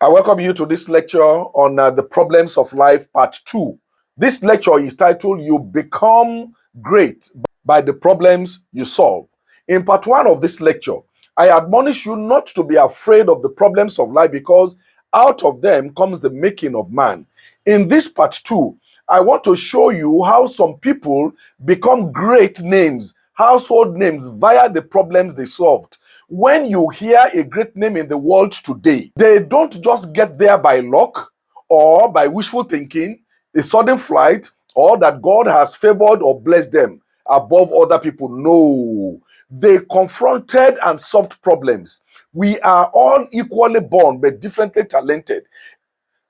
I welcome you to this lecture on the problems of life, part 2. This lecture is titled, You Become Great by the Problems You Solve. In part 1 of this lecture, I admonish you not to be afraid of the problems of life because out of them comes the making of man. In this part 2, I want to show you how some people become great names, household names, via the problems they solved. When you hear a great name in the world today, they don't just get there by luck or by wishful thinking, a sudden flight, or that God has favored or blessed them above other people. No, they confronted and solved problems. We are all equally born but differently talented.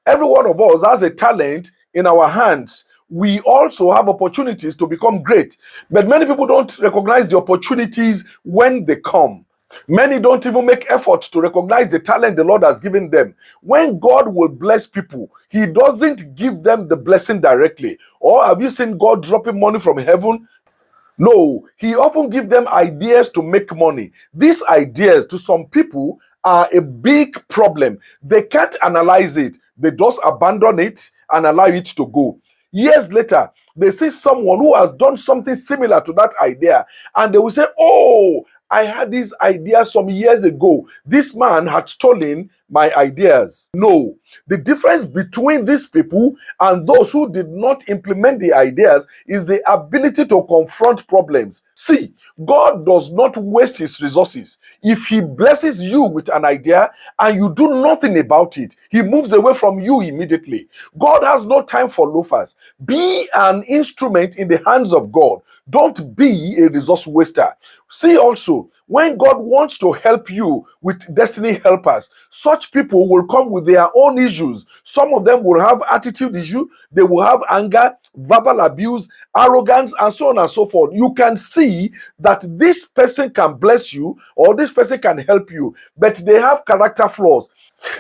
Every one of us has a talent in our hands. We also have opportunities to become great, but many people don't recognize the opportunities when they come. Many don't even make efforts to recognize the talent the Lord has given them. When God will bless people, He doesn't give them the blessing directly. Or have you seen God dropping money from heaven? No, He often gives them ideas to make money. These ideas, to some people, are a big problem. They can't analyze it. They just abandon it and allow it to go. Years later, they see someone who has done something similar to that idea, and they will say, "Oh, I had this idea some years ago. This man had stolen my ideas." No, the difference between these people and those who did not implement the ideas is the ability to confront problems. See, God does not waste His resources. If He blesses you with an idea and you do nothing about it, He moves away from you immediately. God has no time for loafers. Be an instrument in the hands of God. Don't be a resource waster. See also, when God wants to help you with destiny helpers, such people will come with their own issues. Some of them will have attitude issue, they will have anger, verbal abuse, arrogance, and so on and so forth. You can see that this person can bless you or this person can help you, but they have character flaws.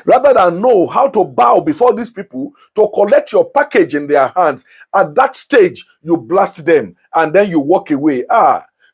Rather than know how to bow before these people to collect your package in their hands, at that stage, you blast them and then you walk away.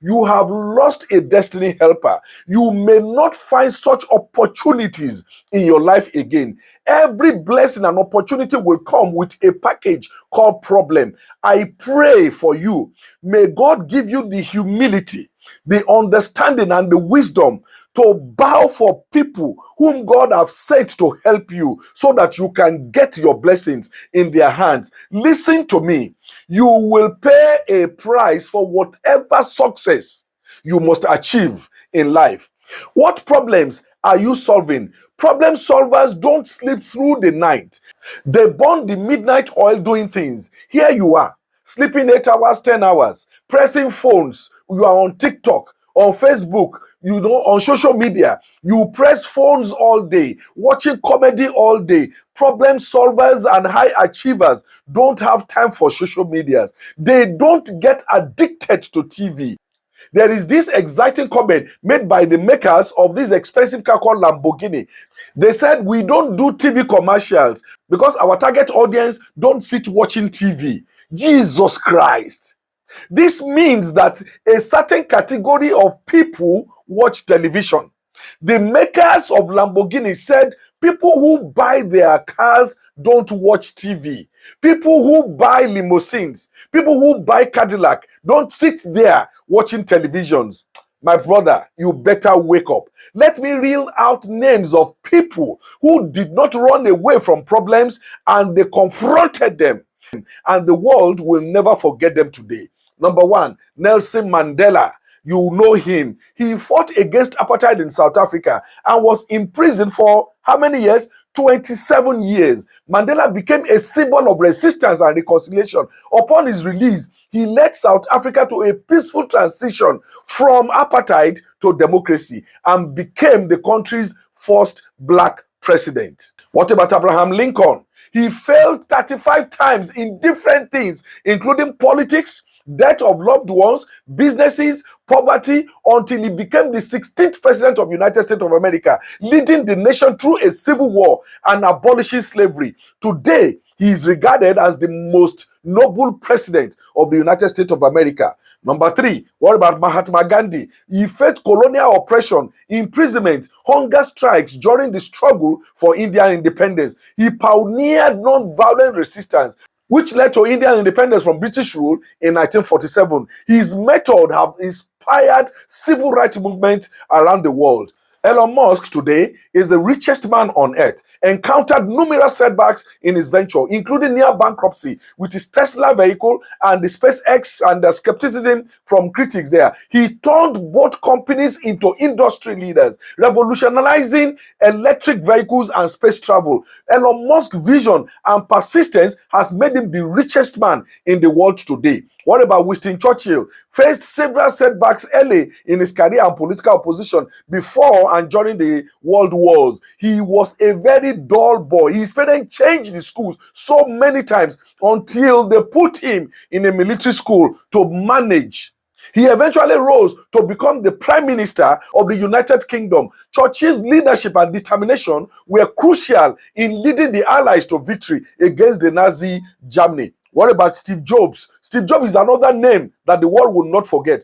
You have lost a destiny helper. You may not find such opportunities in your life again. Every blessing and opportunity will come with a package called problem. I pray for you. May God give you the humility, the understanding, and the wisdom to bow for people whom God has sent to help you so that you can get your blessings in their hands. Listen to me. You will pay a price for whatever success you must achieve in life. What problems are you solving? Problem solvers don't sleep through the night. They burn the midnight oil doing things. Here you are, sleeping 8 hours, 10 hours, pressing phones. You are on TikTok, on Facebook, on social media. You press phones all day, watching comedy all day. Problem solvers and high achievers don't have time for social medias. They don't get addicted to TV. There is this exciting comment made by the makers of this expensive car called Lamborghini. They said, we don't do TV commercials because our target audience don't sit watching TV. Jesus Christ. This means that a certain category of people watch television. The makers of Lamborghini said people who buy their cars don't watch TV. People who buy limousines, people who buy Cadillac don't sit there watching televisions. My brother, you better wake up. Let me reel out names of people who did not run away from problems and they confronted them. And the world will never forget them today. Number 1, Nelson Mandela. You know him. He fought against apartheid in South Africa and was imprisoned for how many years? 27 years. Mandela became a symbol of resistance and reconciliation. Upon his release, he led South Africa to a peaceful transition from apartheid to democracy and became the country's first black president. What about Abraham Lincoln? He failed 35 times in different things, including politics, death of loved ones, businesses, poverty, until he became the 16th president of the United States of America, leading the nation through a civil war and abolishing slavery. Today, he is regarded as the most noble president of the United States of America. Number 3, what about Mahatma Gandhi? He faced colonial oppression, imprisonment, hunger strikes during the struggle for Indian independence. He pioneered non-violent resistance, which led to Indian independence from British rule in 1947. His method have inspired civil rights movements around the world. Elon Musk today is the richest man on earth, encountered numerous setbacks in his venture, including near bankruptcy with his Tesla vehicle and the SpaceX, and the skepticism from critics there. He turned both companies into industry leaders, revolutionizing electric vehicles and space travel. Elon Musk's vision and persistence has made him the richest man in the world today. What about Winston Churchill? Faced several setbacks early in his career and political opposition before and during the world wars. He was a very dull boy. His parents changed the schools so many times until they put him in a military school to manage. He eventually rose to become the Prime Minister of the United Kingdom. Churchill's leadership and determination were crucial in leading the Allies to victory against the Nazi Germany. What about Steve Jobs? Steve Jobs is another name that the world will not forget.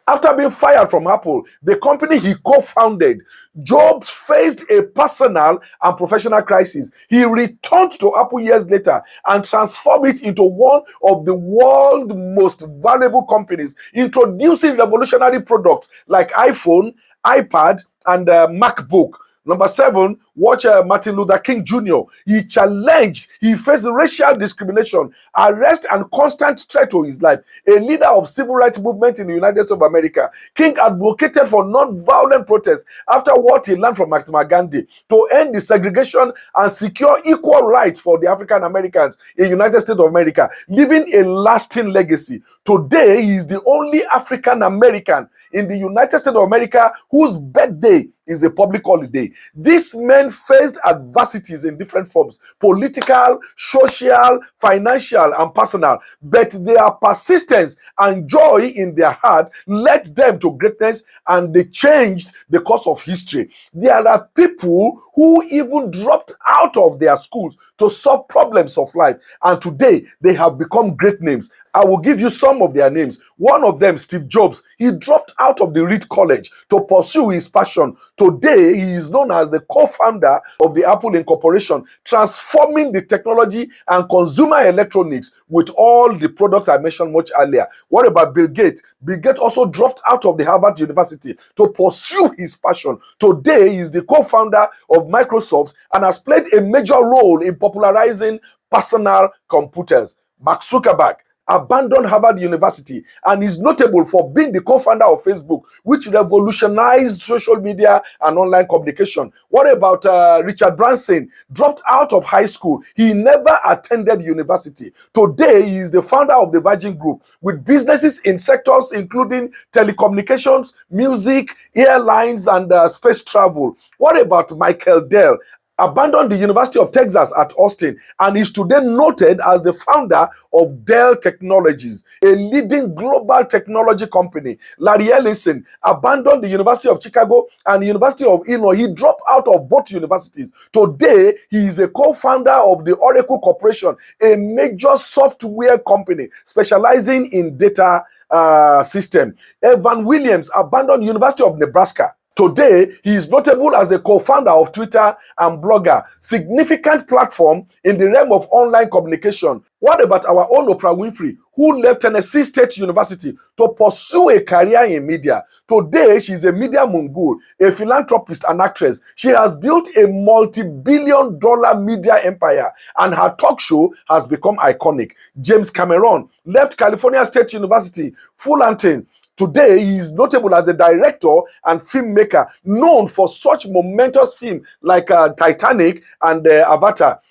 After being fired from Apple, the company he co-founded, Jobs faced a personal and professional crisis. He returned to Apple years later and transformed it into one of the world's most valuable companies, introducing revolutionary products like iPhone, iPad, and MacBook. Number 7, watch Martin Luther King Jr. He faced racial discrimination, arrest, and constant threat to his life. A leader of civil rights movement in the United States of America, King advocated for non-violent protests after what he learned from Mahatma Gandhi to end the segregation and secure equal rights for the African Americans in the United States of America, leaving a lasting legacy. Today, he is the only African American in the United States of America whose birthday is a public holiday. These men faced adversities in different forms: political, social, financial, and personal. But their persistence and joy in their heart led them to greatness, and they changed the course of history. There are people who even dropped out of their schools to solve problems of life, and today they have become great names. I will give you some of their names. One of them, Steve Jobs, he dropped out of the Reed College to pursue his passion. Today, he is known as the co-founder of the Apple Incorporation, transforming the technology and consumer electronics with all the products I mentioned much earlier. What about Bill Gates? Bill Gates also dropped out of the Harvard University to pursue his passion. Today, he is the co-founder of Microsoft and has played a major role in popularizing personal computers. Mark Zuckerberg abandoned Harvard University and is notable for being the co-founder of Facebook, which revolutionized social media and online communication. What about Richard Branson? Dropped out of high school. He never attended university. Today, he is the founder of the Virgin Group, with businesses in sectors including telecommunications, music, airlines, and space travel. What about Michael Dell? Abandoned the University of Texas at Austin and is today noted as the founder of Dell Technologies, a leading global technology company. Larry Ellison abandoned the University of Chicago and the University of Illinois. He dropped out of both universities. Today, he is a co-founder of the Oracle Corporation, a major software company specializing in data system. Evan Williams abandoned University of Nebraska. Today, he is notable as a co-founder of Twitter and Blogger, significant platform in the realm of online communication. What about our own Oprah Winfrey, who left Tennessee State University to pursue a career in media? Today, she is a media mogul, a philanthropist, and actress. She has built a multi-billion-dollar media empire, and her talk show has become iconic. James Cameron left California State University, Fullerton. Today, he is notable as a director and filmmaker, known for such momentous films like Titanic and Avatar.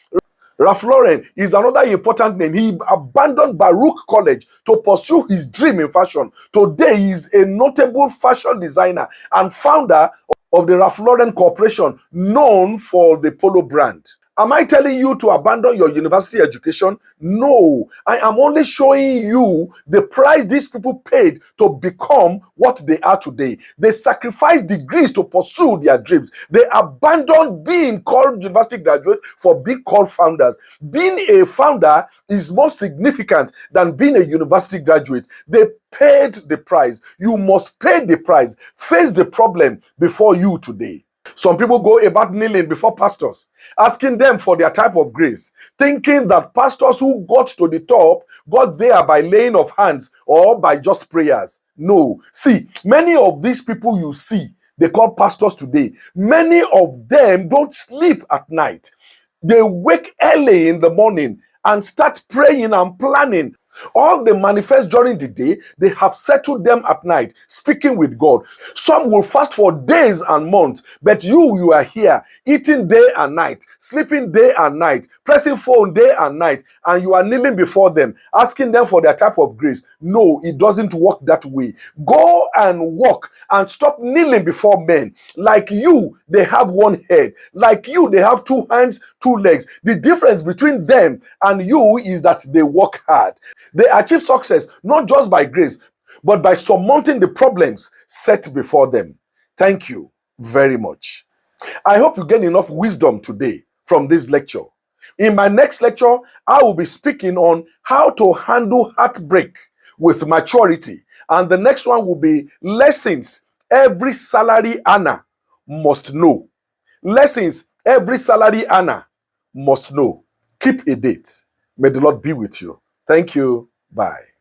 Ralph Lauren is another important name. He abandoned Baruch College to pursue his dream in fashion. Today, he is a notable fashion designer and founder of the Ralph Lauren Corporation, known for the Polo brand. Am I telling you to abandon your university education? No. I am only showing you the price these people paid to become what they are today. They sacrificed degrees to pursue their dreams. They abandoned being called university graduate for being called founders. Being a founder is more significant than being a university graduate. They paid the price. You must pay the price. Face the problem before you today. Some people go about kneeling before pastors, asking them for their type of grace, thinking that pastors who got to the top got there by laying of hands or by just prayers. No. See, many of these people you see, they call pastors today, many of them don't sleep at night. They wake early in the morning and start praying and planning. All they manifest during the day, they have settled them at night, speaking with God. Some will fast for days and months, but you are here, eating day and night, sleeping day and night, pressing phone day and night, and you are kneeling before them, asking them for their type of grace. No, it doesn't work that way. Go and walk and stop kneeling before men. Like you, they have one head. Like you, they have two hands, two legs. The difference between them and you is that they work hard. They achieve success not just by grace, but by surmounting the problems set before them. Thank you very much. I hope you gain enough wisdom today from this lecture. In my next lecture, I will be speaking on how to handle heartbreak with maturity. And the next one will be lessons every salary earner must know. Lessons every salary earner must know. Keep a date. May the Lord be with you. Thank you. Bye.